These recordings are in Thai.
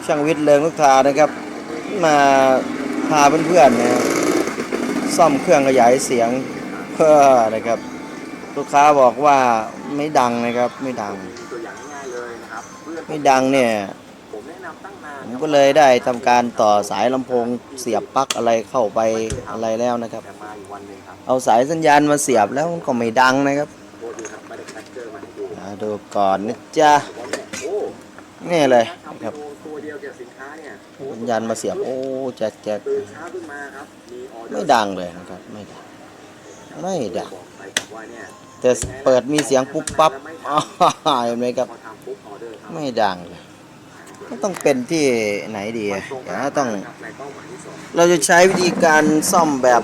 ช่างวิทย์เลิงลูกทานะครับมาพาเพื่อนๆนะซ่อมเครื่องขยายเสียงเพื่อนะครับลูกค้าบอกว่าไม่ดังนะครับไม่ดังเนี่ยผมก็เลยได้ทำการต่อสายลำโพงเสียบปลั๊กอะไรเข้าไปอะไรแล้วนะครับเอาสายสัญญาณมาเสียบแล้วมันก็ไม่ดังนะครับดูก่อนนะจ๊ะนี่เลยนะครับสัญญาณมาเสียบโอ้แจ๊กไม่ดังเลยนะครับไม่ดังแต่เปิดมีเสียงปุ๊บปั๊บเห็นไหมครับไม่ดังเลยต้องเป็นที่ไหนดีต้องเราจะใช้วิธีการซ่อมแบบ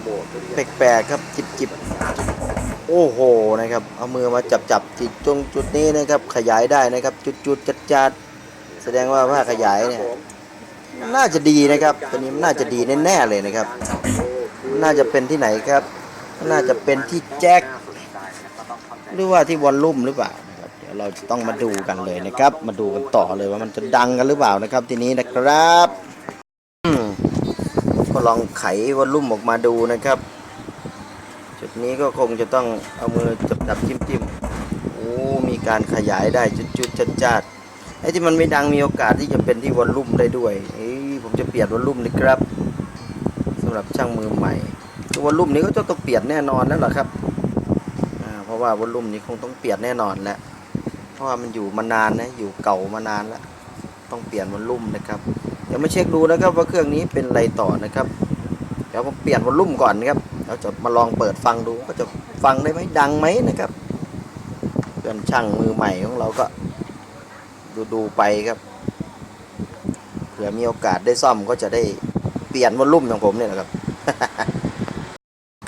แปลกๆครับจิบโอ้โหนะครับเอามือมาจับจิตตรงจุดนี้นะครับขยายได้นะครับจุดจัดแสดงว่าผ้าขยายเนี่ยน่าจะดีนะครับตัวนี้น่าจะดีแน่ๆเลยนะครับน่าจะเป็นที่ไหนครับน่าจะเป็นที่แจ็คหรือว่าที่วอลลุ่มหรือเปล่านะครับเดี๋ยวเราจะต้องมาดูกันเลยนะครับมาดูกันต่อเลยว่ามันจะดังกันหรือเปล่านะครับทีนี้นะครับก็ลองไขวอลลุ่มออกมาดูนะครับจุดนี้ก็คงจะต้องเอามือจับจิ้มโอ้มีการขยายได้จุดจัดไอ้ที่มันไม่ดังมีโอกาสที่จะเป็นที่วอลลุ่มได้ด้วยผมจะเปลี่ยนวอลลุ่มนะครับสำหรับช่างมือใหม่คือวอลลุ่มนี้ก็จะต้องเปลี่ยนแน่นอนแล้วล่ะครับเพราะว่าวอลลุ่มนี้คงต้องเปลี่ยนแน่นอนแล้วเพราะว่ามันอยู่มานานนะอยู่เก่ามานานแล้วต้องเปลี่ยนวอลลุ่มนะครับเดี๋ยวมาเช็คดูนะครับว่าเครื่องนี้เป็นอะไรต่อนะครับเดี๋ยวผมเปลี่ยนวอลลุ่มก่อนนะครับเราจะมาลองเปิดฟังดูก็จะฟังได้ไหมดังไหมนะครับเพื่อนช่างมือใหม่ของเราก็ดูไปครับเผื่อมีโอกาสได้ซ่อมก็จะได้เปลี่ยนวอลลุ่มของผมเนี่ยนะครับ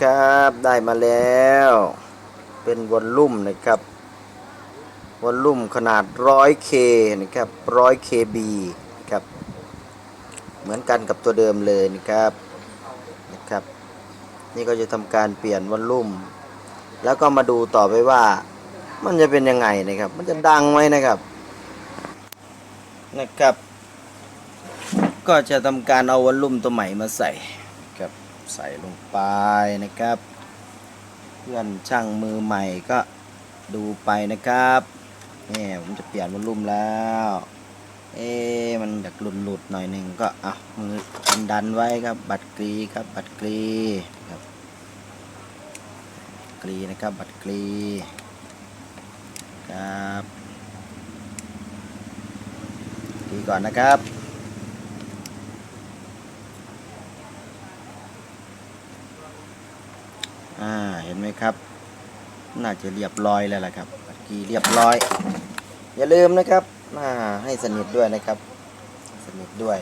ครับได้มาแล้วเป็นวอลลุ่มนะครับวอลลุ่มขนาด 100K นะครับ 100KB ครับเหมือนกันกับตัวเดิมเลยนะครับนี่ก็จะทำการเปลี่ยนวอลลุ่มแล้วก็มาดูต่อไปว่ามันจะเป็นยังไงนะครับมันจะดังไหมนะครับก็จะทำการเอาวอลลุ่มตัวใหม่มาใส่ครับใส่ลงไปนะครับเพื่อนช่างมือใหม่ก็ดูไปนะครับนี่ผมจะเปลี่ยนวอลลุ่มแล้วมันอยากหลุดหน่อยหนึ่งก็มือดันไว้ครับบัดกรีครับบัดกรีครับกรีนะครับบัดกรีครับกรีก่อนนะครับเห็นไหมครับน่าจะเรียบร้อยแล้วล่ะครับบัดกรีเรียบร้อยอย่าลืมนะครับให้สนิทด้วยนะครับสนิทด้วย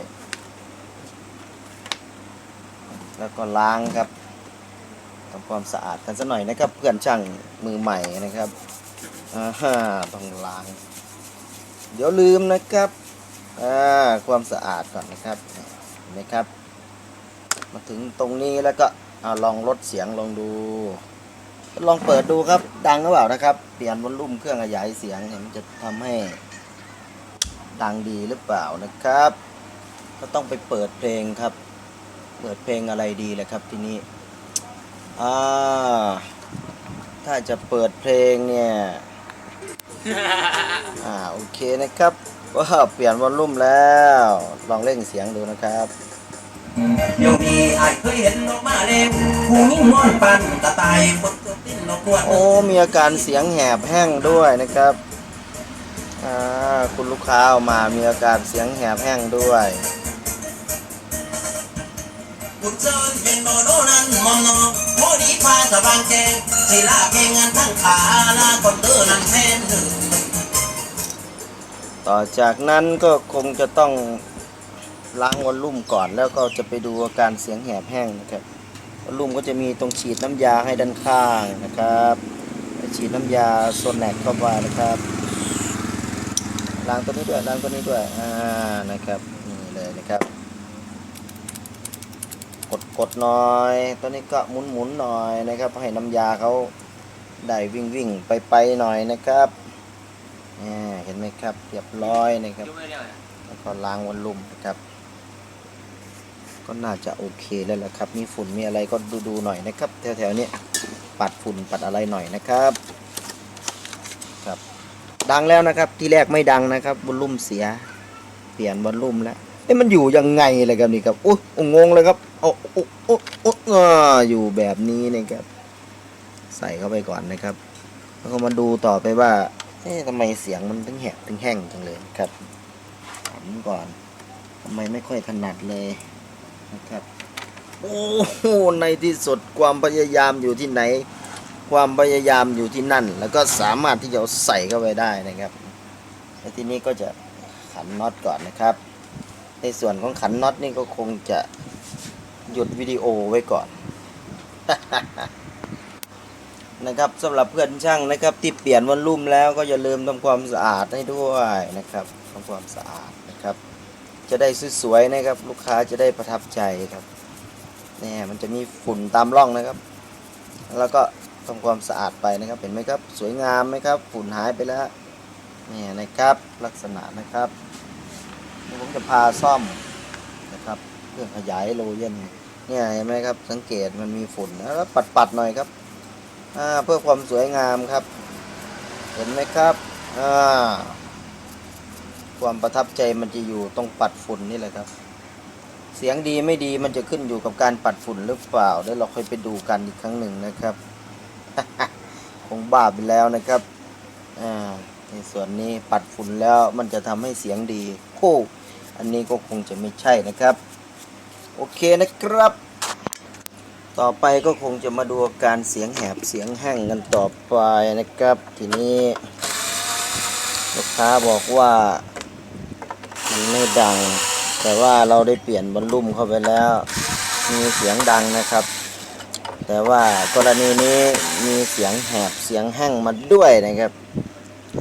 แล้วก็ล้างครับทำความสะอาดกันสักหน่อยนะครับเพื่อนช่างมือใหม่นะครับต้องล้างเดี๋ยวลืมนะครับความสะอาดก่อนนะครับเห็นไหมครับมาถึงตรงนี้แล้วก็ลองลดเสียงลองดูลองเปิดดูครับดังหรือเปล่านะครับเปลี่ยนวอลลุ่มเครื่องขยายเสียงมันจะทำให้ดังดีหรือเปล่านะครับก็ต้องไปเปิดเพลงครับเปิดเพลงอะไรดีเลยครับทีนี้ถ้าจะเปิดเพลงเนี่ยโอเคนะครับว่าเปลี่ยนวอลลุ่มแล้วลองเร่งเสียงดูนะครับเดี๋ยวนี้อาจเคยเห็นนกมาเล็กผู้ยิ่งม่อนปันกระต่ายบนตัวติ้นนกขวดมีอาการเสียงแหบแห้งด้วยนะครับคุณลูกค้าเอามามีอาการเสียงแหบแห้งด้วยบุญเชิญเป็นโนโนนั้นมองนอโมดีพาสว่างแจ้งศิลาเพลงงานทั้งขาลาคนเตอร์นั้นแทนต่อจากนั้นก็คงจะต้องล้างวอลลุ่มก่อนแล้วก็จะไปดูอาการเสียงแหบแห้งนะครับวอลลุ่มก็จะมีตรงฉีดน้ำยาให้ด้านข้างนะครับฉีดน้ำยาโซนแนกเข้าไปนะครับล้างตัวนี้ด้วยนะครับนี่เลยนะครับกดหน่อยตัวนี้ก็หมุนหน่อยนะครับให้น้ำยาเขาได้วิ่งไปหน่อยนะครับเห็นไหมครับเรียบร้อยนะครับ แล้วก็ล้างวอลลุ่มนะครับก็น่าจะโอเคแล้วแหละครับมีฝุ่นมีอะไรก็ดูหน่อยนะครับแถวๆนี้ปัดฝุ่นปัดอะไรหน่อยนะครับครับดังแล้วนะครับที่แรกไม่ดังนะครับวอลลุ่มเสียเปลี่ยนวอลลุ่มแล้วมันอยู่ยังไงเลยครับนี่ครับโอ้งงเลยครับโอ้อยู่แบบนี้นะครับใส่เข้าไปก่อนนะครับแล้วก็มาดูต่อไปว่าทำไมเสียงมันถึงแหบถึงแห้งจังเลยครับถามก่อนทำไมไม่ค่อยถนัดเลยนะครับโอ้โหในที่สุดความพยายามอยู่ที่ไหนความพยายามอยู่ที่นั่นแล้วก็สามารถที่จะใส่เข้าไปได้นะครับแล้วทีนี้ก็จะขันน็อตก่อนนะครับในส่วนของขันน็อตนี่ก็คงจะหยุดวิดีโอไว้ก่อน นะครับสำหรับเพื่อนช่างนะครับที่เปลี่ยนวอลลุ่มแล้วก็อย่าลืมทำความสะอาดให้ด้วยนะครับทำความสะอาดนะครับจะได้สวยๆนะครับลูกค้าจะได้ประทับใจครับนี่มันจะมีฝุ่นตามร่องนะครับแล้วก็ทำความสะอาดไปนะครับเห็นไหมครับสวยงามไหมครับฝุ่นหายไปแล้วนี่นะครับลักษณะนะครับผมจะพาซ่อมนะครับเครื่องขยายโลเย็นเนี่ยเห็นไหมครับสังเกตมันมีฝุ่นแล้วปัดหน่อยครับเพื่อความสวยงามครับเห็นไหมครับความประทับใจมันจะอยู่ตรงปัดฝุ่นนี่แหละครับเสียงดีไม่ดีมันจะขึ้นอยู่กับการปัดฝุ่นหรือเปล่าเดี๋ยวเราค่อยไปดูกันอีกครั้งหนึ่งนะครับ คงบ้าไปแล้วนะครับในส่วนนี้ปัดฝุ่นแล้วมันจะทำให้เสียงดีโอ้อันนี้ก็คงจะไม่ใช่นะครับโอเคนะครับต่อไปก็คงจะมาดูอาการเสียงแหบเสียงแห้งกันต่อไปนะครับทีนี้ลูกค้าบอกว่ามันไม่ดังแต่ว่าเราได้เปลี่ยนวอลลุ่มเข้าไปแล้วมีเสียงดังนะครับแต่ว่ากรณีนี้มีเสียงแหบเสียงแห้งมาด้วยนะครับ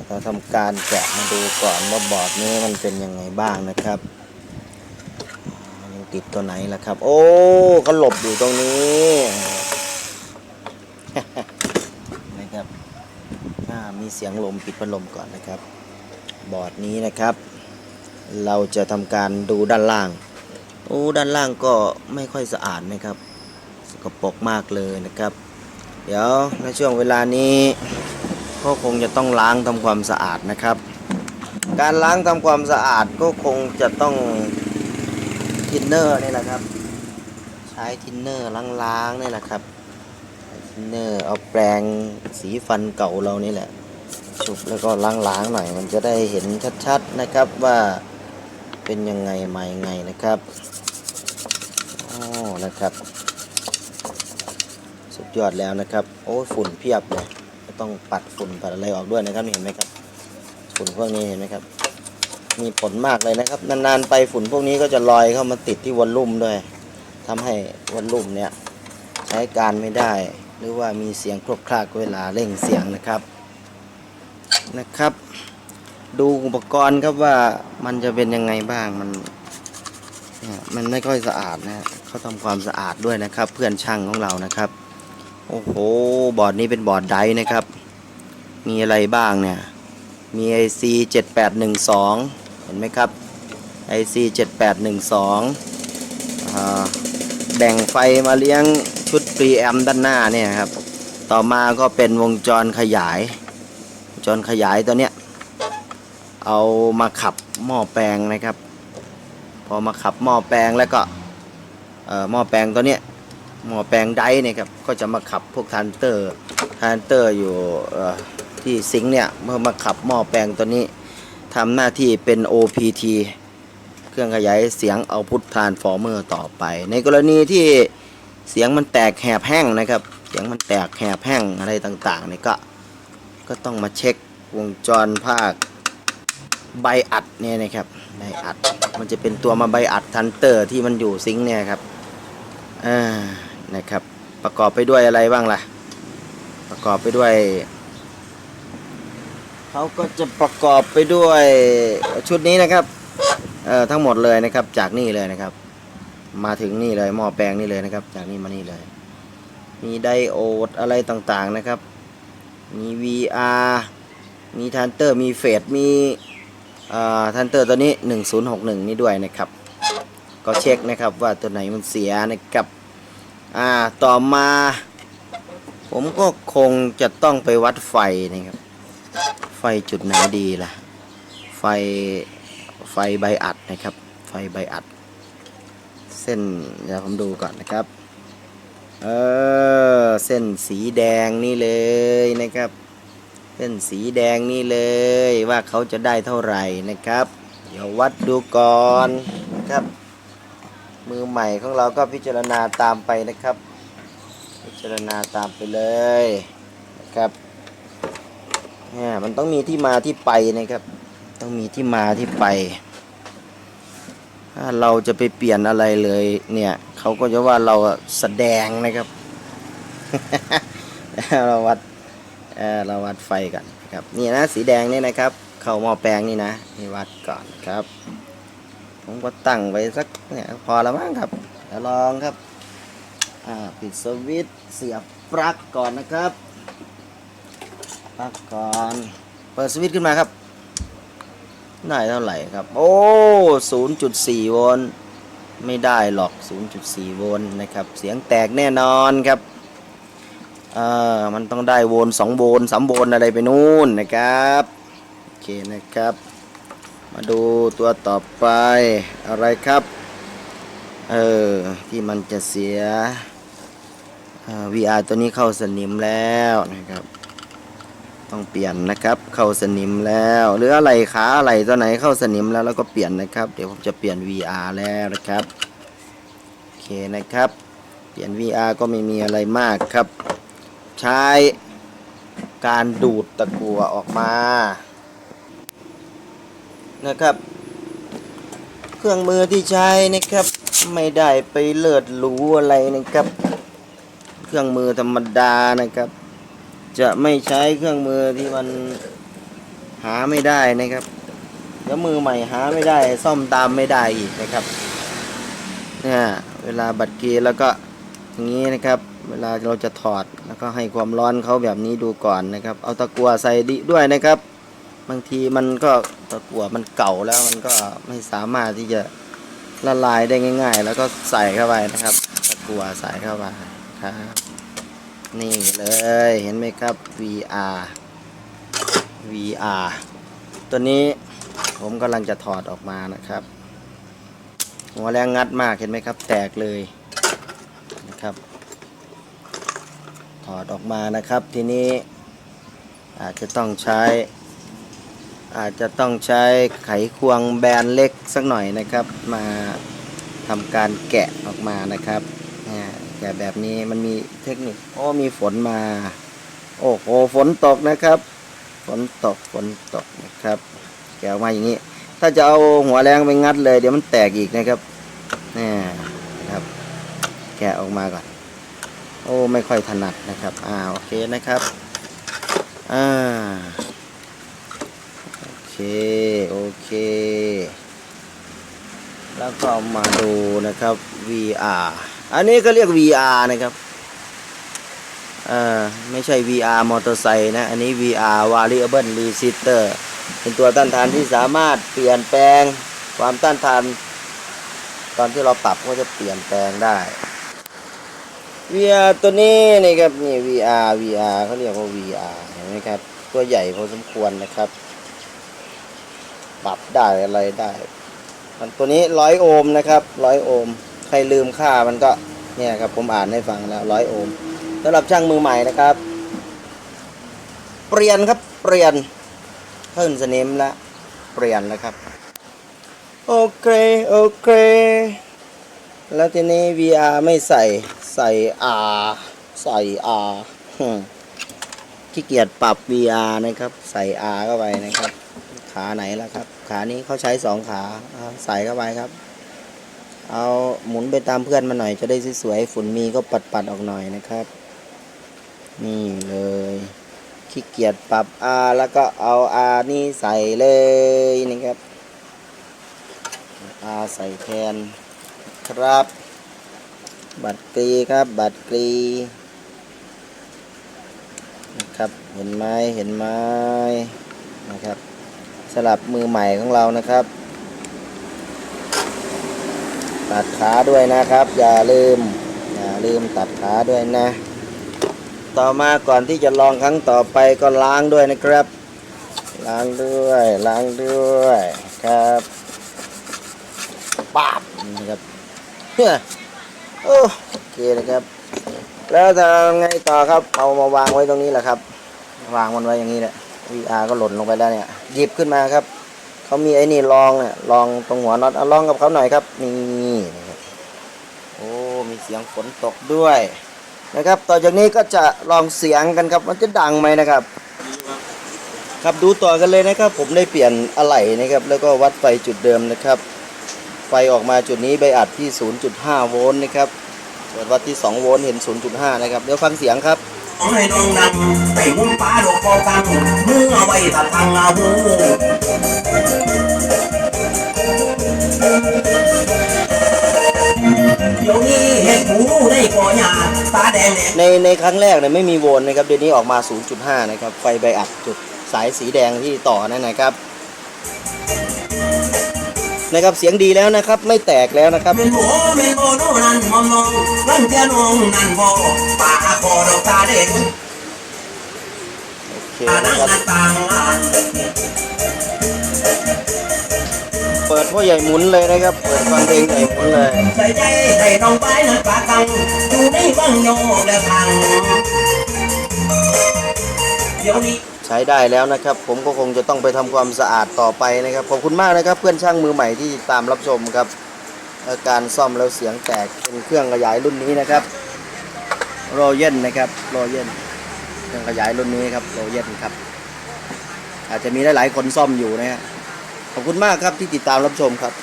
เราทำการแกะมาดูก่อนว่าบอร์ดนี้มันเป็นยังไงบ้างนะครับติดตัวไหนล่ะครับโอ้เขาหลบอยู่ตรงนี้ นะครับมีเสียงลมปิดพัดลมก่อนนะครับบอร์ดนี้นะครับเราจะทำการดูด้านล่างโอ้ด้านล่างก็ไม่ค่อยสะอาดนะครับสกปรกมากเลยนะครับเดี๋ยวในช่วงเวลานี้ก็คงจะต้องล้างทำความสะอาดนะครับการล้างทำความสะอาดก็คงจะต้องทินเนอร์นี่แหละครับใช้ทินเนอร์ล้างๆนี่แหละครับทินเนอร์เอาแปรงสีฟันเก่าเรานี่แหละฉุบแล้วก็ล้างๆหน่อยมันจะได้เห็นชัดๆนะครับว่าเป็นยังไงมายังไงนะครับนะครับสุดยอดแล้วนะครับโอ้ฝุ่นเพียบเลยต้องปัดฝุ่นปัดอะไรออกด้วยนะครับเห็นไหมครับฝุ่นพวกนี้เห็นไหมครับมีผลมากเลยนะครับนานๆไปฝุ่นพวกนี้ก็จะลอยเข้ามาติดที่วอลลุ่มด้วยทำให้วอลลุ่มเนี่ยใช้การไม่ได้หรือว่ามีเสียงครกครากเวลาเร่งเสียงนะครับดูอุปกรณ์ครับว่ามันจะเป็นยังไงบ้างมันไม่ค่อยสะอาดนะเขาทำความสะอาดด้วยนะครับเพื่อนช่างของเรานะครับโอ้โหบอร์ดนี้เป็นบอร์ดไดร์นะครับมีอะไรบ้างเนี่ยมี IC 7812เห็นไหมครับ IC 7812แบ่งไฟมาเลี้ยงชุดพรีแอมด้านหน้าเนี่ยครับต่อมาก็เป็นวงจรขยายตัวเนี้ยเอามาขับหม้อแปลงนะครับพอมาขับหม้อแปลงแล้วก็หม้อแปลงตัวเนี้ยหม้อแปลงไดร์เนี่ยครับก็จะมาขับพวกทรานเตอร์อยู่ที่ซิงค์เนี่ยเมื่อมาขับหม้อแปลงตัวนี้ทำหน้าที่เป็น OPT เครื่องขยายเสียงเอาพุททรานส์ฟอร์เมอร์ต่อไปในกรณีที่เสียงมันแตกแหบแห้งนะครับเสียงมันแตกแหบแห้งอะไรต่างๆเนี่ยก็ต้องมาเช็ควงจรภาคใบอัดเนี่ยนะครับใบอัดมันจะเป็นตัวมาใบอัดทันเตอร์ที่มันอยู่ซิงค์เนี่ยครับนะครับประกอบไปด้วยอะไรบ้างล่ะประกอบไปด้วยเขาก็จะประกอบไปด้วยชุดนี้นะครับทั้งหมดเลยนะครับจากนี่เลยนะครับมาถึงนี่เลยหม้อแปลงนี่เลยนะครับจากนี่มานี่เลยมีไดโอดอะไรต่างๆนะครับมี VR มีทันเตอร์มีเฟสมี ทันเตอร์ตัวนี้1061นี่ด้วยนะครับก็เช็คนะครับว่าตัวไหนมันเสียนะครับต่อมาผมก็คงจะต้องไปวัดไฟนะครับไฟจุดไหนดีล่ะไฟใบอัดนะครับไฟใบอัดเส้นเดี๋ยวผมดูก่อนนะครับเส้นสีแดงนี่เลยนะครับเส้นสีแดงนี่เลยว่าเขาจะได้เท่าไหร่นะครับเดี๋ยววัดดูก่อนนะครับมือใหม่ของเราก็พิจารณาตามไปนะครับพิจารณาตามไปเลยนะครับมันต้องมีที่มาที่ไปนะครับต้องมีที่มาที่ไปถ้าเราจะไปเปลี่ยนอะไรเลยเนี่ยเขาก็จะว่าเราแสดงนะครับ เราวัดไฟกันครับนี่นะสีแดงนี่นะครับเข้าหม้อแปลงนี่นะนี่วัดก่อนครับผมก็ตั้งไว้สักเนี่ยพอแล้วมั้งครับเดี๋ยวลองครับปิดสวิตช์เสียบปลั๊กก่อนนะครับปลั๊กก่อนเปิดสวิตช์ขึ้นมาครับได้เท่าไหร่ครับโอ้ 0.4 โวลต์ไม่ได้หรอก 0.4 โวลต์นะครับเสียงแตกแน่นอนครับมันต้องได้โวลต์2โวลต์3โวลต์อะไรไปนู่นนะครับโอเคนะครับมาดูตัวต่อไปอะไรครับที่มันจะเสียVR ตัวนี้เข้าสนิมแล้วนะครับต้องเปลี่ยนนะครับเข้าสนิมแล้วหรืออะไรขาอะไรตัวไหนเข้าสนิมแล้วก็เปลี่ยนนะครับเดี๋ยวผมจะเปลี่ยน VR แล้วนะครับโอเคนะครับเปลี่ยน VR ก็ไม่มีอะไรมากครับใช้การดูดตะกั่วออกมานะครับเครื่องมือที่ใช้นะครับไม่ได้ไปเลิศหรูอะไรนะครับเครื่องมือธรรมดานะครับจะไม่ใช้เครื่องมือที่มันหาไม่ได้นะครับเดี๋ยวมือใหม่หาไม่ได้ซ่อมตามไม่ได้อีกนะครับเนี่ยเวลาบัดเกยร์แล้วก็อย่างนี้นะครับเวลาเราจะถอดแล้วก็ให้ความร้อนเขาแบบนี้ดูก่อนนะครับเอาตะกั่วใส่ดิด้วยนะครับบางทีมันก็ตะกั่วมันเก่าแล้วมันก็ไม่สามารถที่จะละลายได้ง่ายๆแล้วก็ใส่เข้าไปนะครับตะกั่วใส่เข้าไปครับนี่เลยเห็นไหมครับ VR ตัวนี้ผมกำลังจะถอดออกมานะครับหัวแรงงัดมากเห็นไหมครับแตกเลยนะครับถอดออกมานะครับทีนี้อาจจะต้องใช้ไขควงแบนเล็กสักหน่อยนะครับมาทำการแกะออกมานะครับแกะแบบนี้มันมีเทคนิคมีฝนมาโอ้โหฝนตกนะครับฝนตกนะครับแกะออกมาอย่างนี้ถ้าจะเอาหัวแรงไปงัดเลยเดี๋ยวมันแตกอีกนะครับนี่ครับแกะออกมาก่อนไม่ค่อยถนัดนะครับโอเคนะครับโอเคแล้วก็มาดูนะครับ VR อันนี้ก็เรียก VR นะครับไม่ใช่ VR มอเตอร์ไซค์นะอันนี้ VR Variable Resistor เป็นตัวต้านทานที่สามารถเปลี่ยนแปลงความต้านทานตอนที่เราปรับก็จะเปลี่ยนแปลงได้ VR ตัวนี้นี่ครับนี่ VR เขาเรียกว่า VR เห็นไหมครับตัวใหญ่พอสมควรนะครับปรับได้อะไรได้ตัวนี้100 โอห์มนะครับ100 โอห์มใครลืมค่ามันก็เนี่ยครับผมอ่านให้ฟังแล้ว100 โอห์มสำหรับช่างมือใหม่นะครับเปลี่ยนขึ้นสนิมแล้วเปลี่ยนแล้วครับโอเคแล้วทีนี้ VR ไม่ใส่ R ขี้เกียจปรับ VR นะครับใส่ R เข้าไปนะครับขาไหนล่ะครับขานี้เขาใช้2ขาใส่เข้าไปครับเอาหมุนไปตามเพื่อนมาหน่อยจะได้สวยๆฝุ่นมีก็ปัดออกหน่อยนะครับนี่เลยขี้เกียจปรับ R แล้วก็เอา R นี่ใส่เลยนะครับ R ใส่แทนครับบัตรกรีครับบัตรกรีนะครับเห็นไหมนะครับ สำหรับมือใหม่ของเรานะครับ ตัดขาด้วยนะครับ อย่าลืมตัดขาด้วยนะ ต่อมาก่อนที่จะลองครั้งต่อไปก็ล้างด้วยนะครับ ล้างด้วยครับป๊าบนะครับโอเคนะครับ แล้วทำไงต่อครับเอามาวางไว้ตรงนี้แหละครับ วางมันไว้อย่างนี้แหละ VR ก็หล่นลงไปแล้วเนี่ยหยิบขึ้นมาครับเขามีไอ้นี่รองเนี่ยรองตรงหัวน็อตลองกับเขาหน่อยครับนี่นะครับโอ้มีเสียงฝนตกด้วยนะครับ ต่อจากนี้ก็จะลองเสียงกันครับมันจะดังไหมนะครับ ครับดูต่อกันเลยนะครับ ผมได้เปลี่ยนอะไหล่นะครับ แล้วก็วัดไฟจุดเดิมนะครับ ไฟออกมาจุดนี้ใบอัดที่ 0.5 โวลต์นะครับส่วนวัดที่ 2 โวลต์เห็น 0.5 นะครับเดี๋ยวฟังเสียงครับ ให้น้องดังไปมุมป้าดอกพอกังมือเอาไว้ตัดทางอาวูเดี๋ยวนี้เห็ดหมูได้ก่อหยาตาแดงในครั้งแรกเนี่ยไม่มีโวลต์นะครับเดี๋ยวนี้ออกมา 0.5 นะครับไฟใบอัดจุดสายสีแดงที่ต่อนั่นนะครับเสียงดีแล้วนะครับไม่แตกแล้วนะครับ เมนโมโนนั่นมองรันเทียนองนั่นบอป่าคอดอกตาเด็ก โอเค ตา นะ นั่ง ครับ นั่นต่าง เปิดพ่อใหญ่หมุนเลยนะครับเปิดฟังเพลงใหญ่หมุนเลย ใส่ใจใส่น้องไปนั่นปากังอยู่ในบังโยและทางเดี๋ยวนี้ ใช้ได้แล้วนะครับผมก็คงจะต้องไปทำความสะอาดต่อไปนะครับขอบคุณมากนะครับเพื่อนช่างมือใหม่ที่ตามรับชมครับการซ่อมแล้วเสียงแตกเป็นเครื่องขยายรุ่นนี้นะครับโรเยนนะครับโรเยนเครื่องขยายรุ่นนี้ครับโรเยนครับอาจจะมีหลายๆคนซ่อมอยู่นะฮะขอบคุณมากครับที่ติดตามรับชมครับ